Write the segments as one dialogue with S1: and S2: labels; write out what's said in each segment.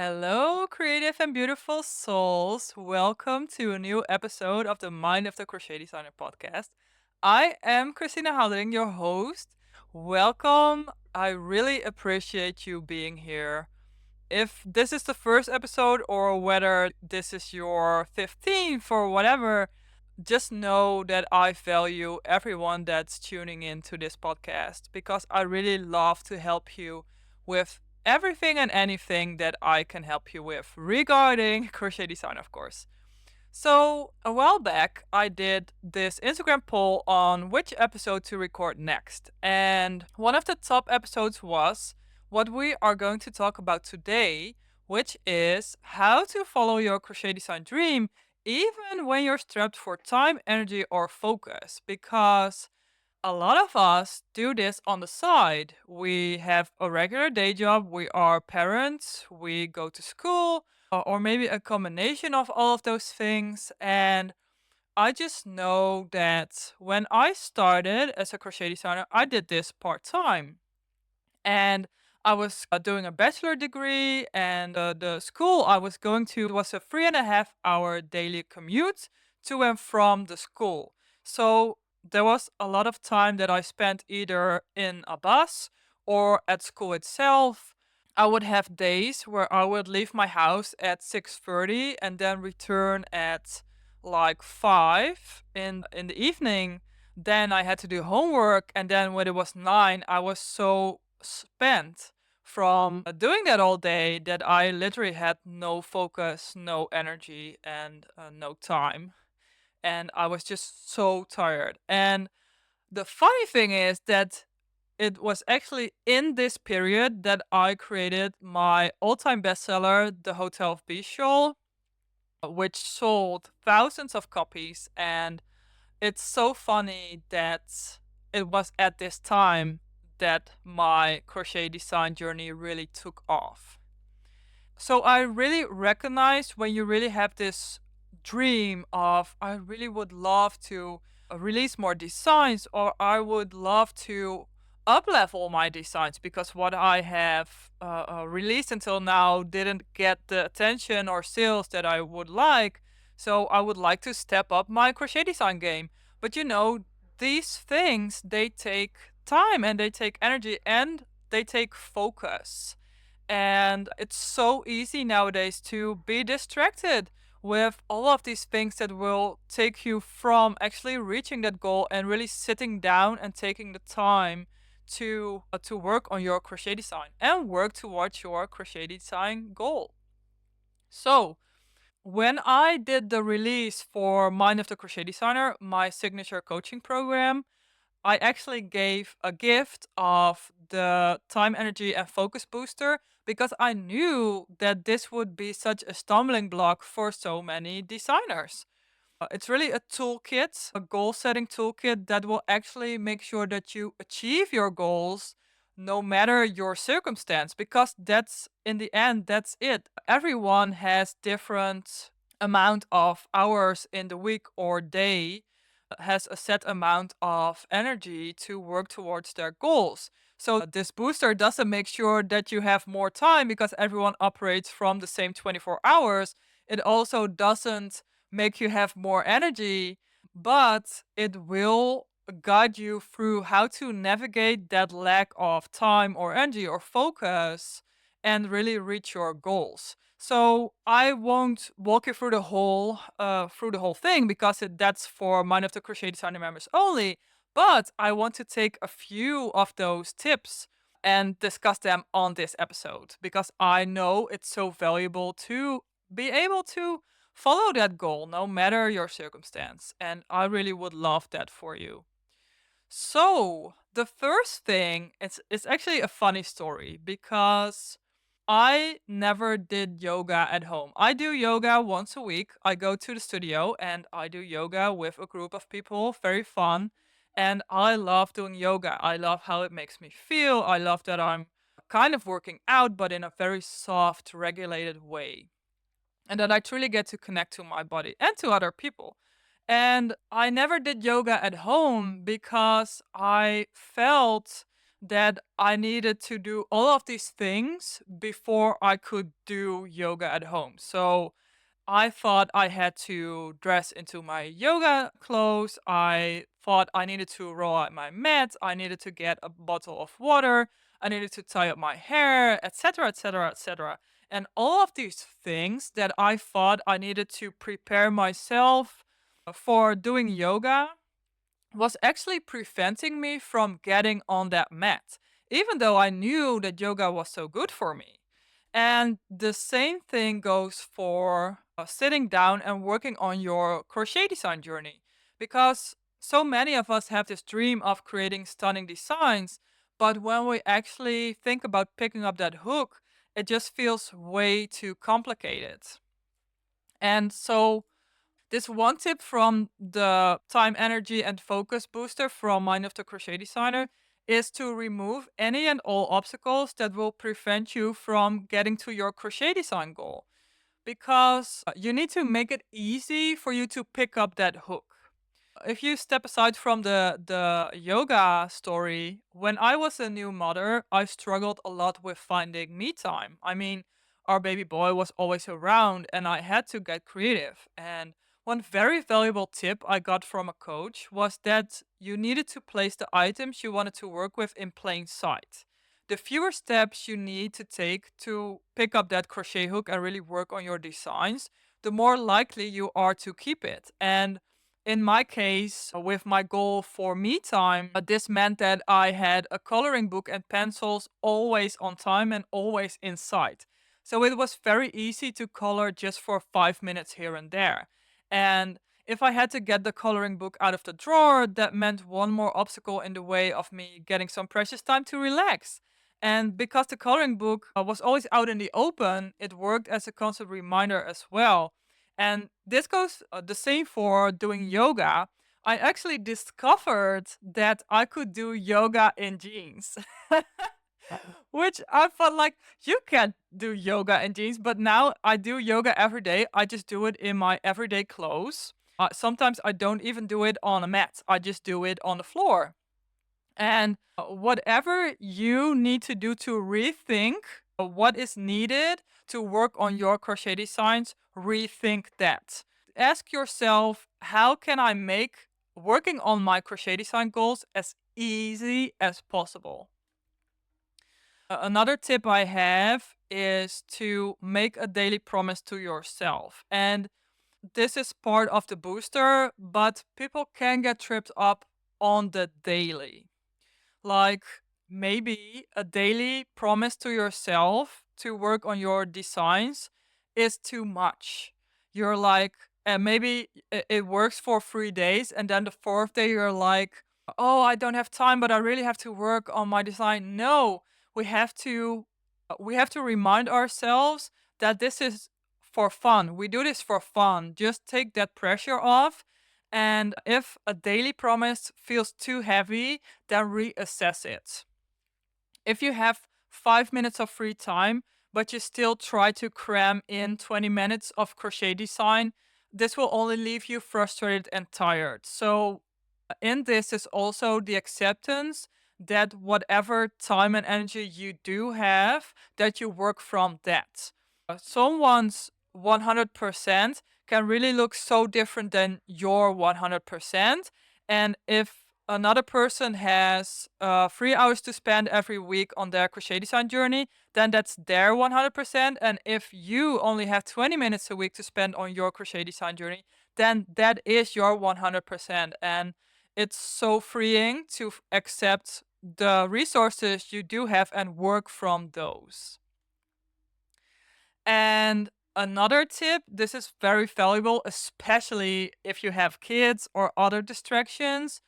S1: Hello, creative and beautiful souls. Welcome to a new episode of the Mind of the Crochet Designer podcast. I am Christina Houding, your host. Welcome. I really appreciate you being here. If this is the first episode or whether this is your 15th or whatever, just know that I value everyone that's tuning into this podcast because I really love to help you with everything and anything that I can help you with regarding crochet design, of course. So, a while back, I did this Instagram poll on which episode to record next. And one of the top episodes was what we are going to talk about today, which is how to follow your crochet design dream even when you're strapped for time, energy, or focus. Because a lot of us do this on the side. We have a regular day job, we are parents, we go to school, or maybe a combination of all of those things. And I just know that when I started as a crochet designer, I did this part time. And I was doing a bachelor degree, and the school I was going to was a 3.5 hour daily commute to and from the school. So there was a lot of time that I spent either in a bus or at school itself. I would have days where I would leave my house at 6:30 and then return at like 5 in the evening. Then I had to do homework, and then when it was 9, I was so spent from doing that all day that I literally had no focus, no energy, and no time. And I was just so tired. And the funny thing is that it was actually in this period that I created my all-time bestseller, The Hotel of Bees shawl, which sold thousands of copies. And it's so funny that it was at this time that my crochet design journey really took off. So I really recognize when you really have this dream of, I really would love to release more designs, or I would love to up level my designs because what I have released until now didn't get the attention or sales that I would like. So I would like to step up my crochet design game. But these things, they take time and they take energy and they take focus. And it's so easy nowadays to be distracted with all of these things that will take you from actually reaching that goal and really sitting down and taking the time to work on your crochet design and work towards your crochet design goal. So, when I did the release for Mind of the Crochet Designer, my signature coaching program, I actually gave a gift of the time, energy, and focus booster because I knew that this would be such a stumbling block for so many designers. It's really a toolkit, a goal setting toolkit that will actually make sure that you achieve your goals no matter your circumstance, because that's in the end, that's it. Everyone has different amount of hours in the week or day, has a set amount of energy to work towards their goals. So this booster doesn't make sure that you have more time because everyone operates from the same 24 hours. It also doesn't make you have more energy, but it will guide you through how to navigate that lack of time or energy or focus and really reach your goals. So I won't walk you through the whole thing because that's for Mind of the Crochet Designer members only. But I want to take a few of those tips and discuss them on this episode because I know it's so valuable to be able to follow that goal no matter your circumstance. And I really would love that for you. So the first thing, it's actually a funny story because I never did yoga at home. I do yoga once a week. I go to the studio and I do yoga with a group of people. Very fun. And I love doing yoga. I love how it makes me feel. I love that I'm kind of working out, but in a very soft, regulated way. And that I truly get to connect to my body and to other people. And I never did yoga at home because I felt that I needed to do all of these things before I could do yoga at home. So I thought I had to dress into my yoga clothes. I thought I needed to roll out my mat. I needed to get a bottle of water. I needed to tie up my hair, etc., etc., etc. And all of these things that I thought I needed to prepare myself for doing yoga was actually preventing me from getting on that mat, even though I knew that yoga was so good for me. And the same thing goes for sitting down and working on your crochet design journey, because so many of us have this dream of creating stunning designs, but when we actually think about picking up that hook, it just feels way too complicated. And so this one tip from the time, energy, and focus booster from Mind of the Crochet Designer is to remove any and all obstacles that will prevent you from getting to your crochet design goal. Because you need to make it easy for you to pick up that hook. If you step aside from the yoga story, when I was a new mother, I struggled a lot with finding me time. I mean, our baby boy was always around and I had to get creative. And one very valuable tip I got from a coach was that you needed to place the items you wanted to work with in plain sight. The fewer steps you need to take to pick up that crochet hook and really work on your designs, the more likely you are to keep it. And in my case, with my goal for me time, this meant that I had a coloring book and pencils always on time and always in sight. So it was very easy to color just for 5 minutes here and there. And if I had to get the coloring book out of the drawer, that meant one more obstacle in the way of me getting some precious time to relax. And because the coloring book was always out in the open, it worked as a constant reminder as well. And this goes the same for doing yoga. I actually discovered that I could do yoga in jeans, which I felt like you can't do yoga in jeans, but now I do yoga every day. I just do it in my everyday clothes. Sometimes I don't even do it on a mat, I just do it on the floor. And whatever you need to do to rethink what is needed to work on your crochet designs, rethink that. Ask yourself, how can I make working on my crochet design goals as easy as possible? Another tip I have is to make a daily promise to yourself. And this is part of the booster, but people can get tripped up on the daily. Like maybe a daily promise to yourself to work on your designs is too much. You're like, and maybe it works for 3 days, and then the fourth day you're like, oh, I don't have time, but I really have to work on my design. No, we have to, we have to remind ourselves that this is for fun. We do this for fun. Just take that pressure off. And if a daily promise feels too heavy, then reassess it. If you have 5 minutes of free time, but you still try to cram in 20 minutes of crochet design, this will only leave you frustrated and tired. So, in this is also the acceptance that whatever time and energy you do have, that you work from that. Someone's 100% can really look so different than your 100%. And if another person has 3 hours to spend every week on their crochet design journey, then that's their 100%. And if you only have 20 minutes a week to spend on your crochet design journey, then that is your 100%. And it's so freeing to accept the resources you do have and work from those. And another tip, this is very valuable, especially if you have kids or other distractions,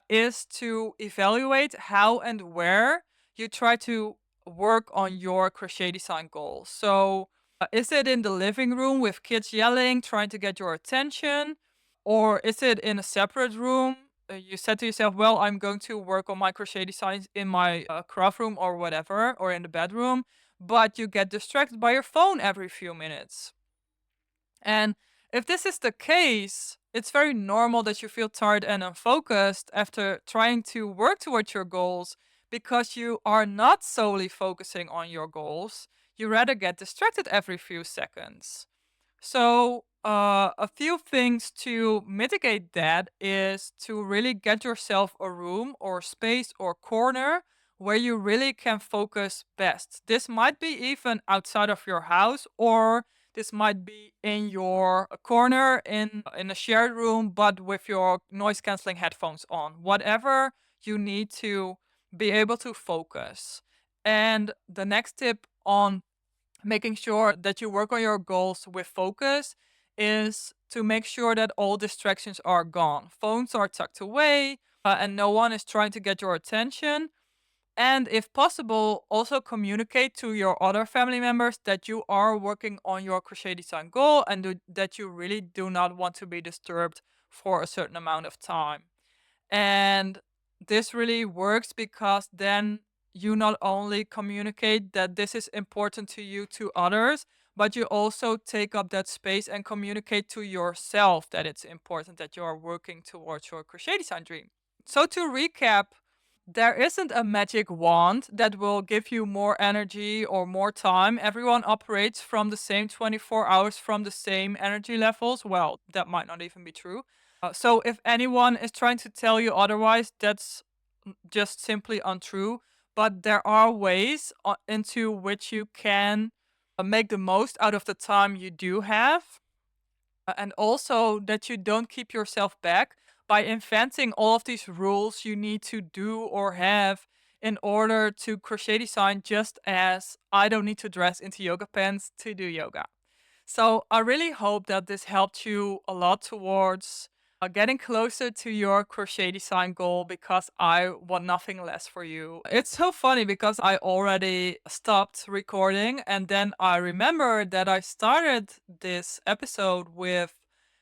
S1: is to evaluate how and where you try to work on your crochet design goals. So, is it in the living room with kids yelling, trying to get your attention? Or is it in a separate room? You said to yourself, well, I'm going to work on my crochet designs in my craft room or whatever, or in the bedroom, but you get distracted by your phone every few minutes. And if this is the case, it's very normal that you feel tired and unfocused after trying to work towards your goals, because you are not solely focusing on your goals. You rather get distracted every few seconds. So, a few things to mitigate that is to really get yourself a room or space or corner where you really can focus best. This might be even outside of your house, or this might be in your corner in a shared room, but with your noise canceling headphones on. Whatever you need to be able to focus. And the next tip on making sure that you work on your goals with focus is to make sure that all distractions are gone. Phones are tucked away, and no one is trying to get your attention. And if possible, also communicate to your other family members that you are working on your crochet design goal and that you really do not want to be disturbed for a certain amount of time. And this really works because then you not only communicate that this is important to you to others, but you also take up that space and communicate to yourself that it's important that you are working towards your crochet design dream. So to recap, there isn't a magic wand that will give you more energy or more time. Everyone operates from the same 24 hours from the same energy levels. Well, that might not even be true. So if anyone is trying to tell you otherwise, that's just simply untrue. But there are ways into which you can make the most out of the time you do have, and also that you don't keep yourself back by inventing all of these rules you need to do or have in order to crochet design, just as I don't need to dress into yoga pants to do yoga. So I really hope that this helped you a lot towards getting closer to your crochet design goal, because I want nothing less for you. It's so funny because I already stopped recording and then I remembered that I started this episode with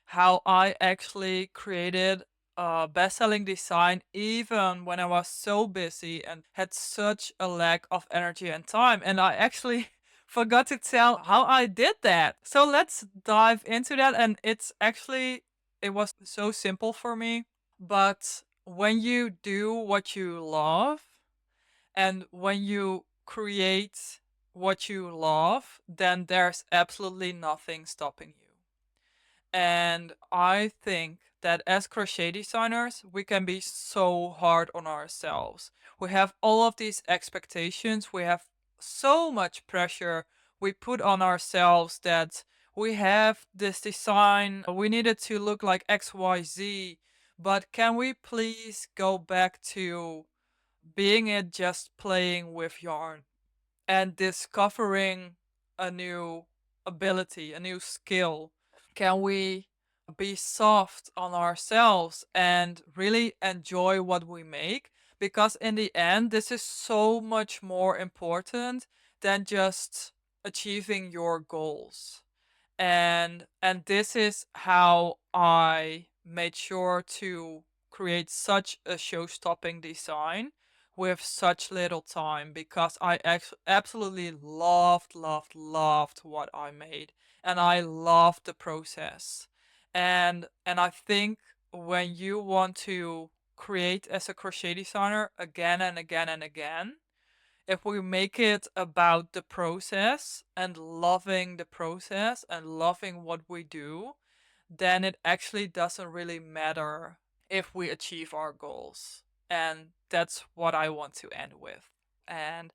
S1: how I actually created a best-selling design even when I was so busy and had such a lack of energy and time. And I actually forgot to tell how I did that. So let's dive into that. And it was so simple for me. But when you do what you love and when you create what you love, then there's absolutely nothing stopping you. And I think that as crochet designers, we can be so hard on ourselves. We have all of these expectations, we have so much pressure we put on ourselves that we have this design, we need it to look like XYZ. But can we please go back to being it just playing with yarn and discovering a new ability, a new skill? Can we be soft on ourselves and really enjoy what we make? Because in the end, this is so much more important than just achieving your goals. And this is how I made sure to create such a show-stopping design with such little time, because I absolutely loved what I made, and I loved the process. And I think when you want to create as a crochet designer again and again and again, if we make it about the process and loving the process and loving what we do, then it actually doesn't really matter if we achieve our goals. And that's what I want to end with. And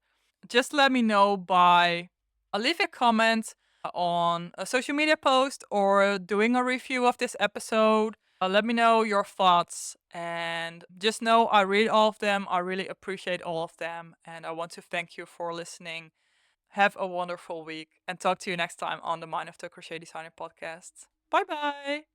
S1: just let me know by leaving a comment on a social media post or doing a review of this episode. Let me know your thoughts, and just know I read all of them. I really appreciate all of them, and I want to thank you for listening. Have a wonderful week, and talk to you next time on the Mind of the Crochet Designer podcast. Bye bye.